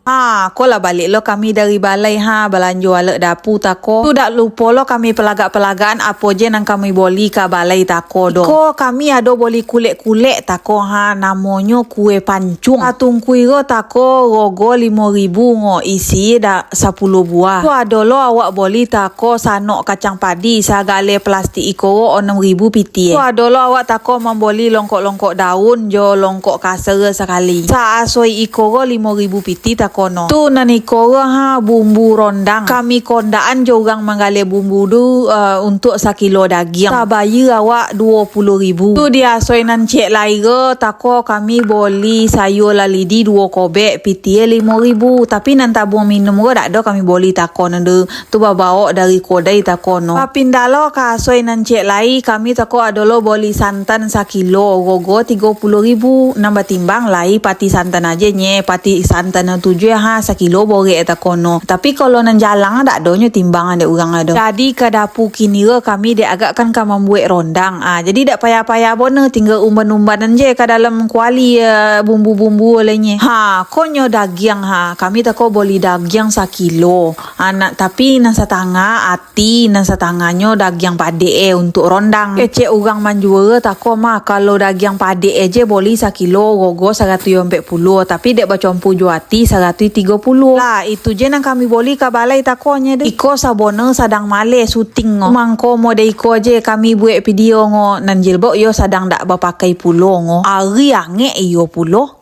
Ko lah balik lo kami dari balai belanja alek dapu tako. Tu dak lupa lo kami pelagak-pelagaan apa je nang kami boli ka balai tako do. Ko kami ada boli kulek-kulek tako namonyo kue pancung. Patung kui go tako rogo 5.000 ngo isi dak 10 buah. Tu ada lo awak boli tako sanok kacang padi sagale plastik iko 6.000 piti. Tu ada lo awak tako memboli longkok-longkok daun jo longkok kasar sekali. Sa asoi iko go 5.000 piti tako kono. Tu naniko bumbu rondang. Kami kondaan jorang menggale bumbu du untuk 1 kilo daging. Tabayi awak 20.000. Tu dia soinan cek lai ge tako kami boli sayur lalidi 2 kobek piti 5.000. Tapi nan tabung minum ge dak do kami boli tako nande. Tu bawa dari kodai tako no. Papindalo ka soinan cek lai kami tako adolo boli santan 1 kilo gogo 30.000. Nambah timbang lai pati santan aja nye pati santan 7 1 kilo borek eta kono. Tapi kalau nan jalang dak donyo timbangan dek urang ada. Jadi ke dapur kini kami dek agak kan membuat rondang. Jadi dak payah-payah bona tinggal umban-umbanan je ke dalam kuali bumbu-bumbu olehnya. Konyo daging kami tako boli daging 1 kilo. Tapi nan setengah ati nan setengahnya daging pade untuk rondang. Kece urang manjua tako kalau daging pade aja boli 1 kilo gogo 140. Tapi dek bacompu juati 130 lah. Itu je nang kami boli ka balai takonya deh. Iko sabone sadang male syuting ngo. Mangko mode iko je kami buat video ngo nan jilbok yo sadang dak berpakai pulo ngo. Ari ange iyo pulo.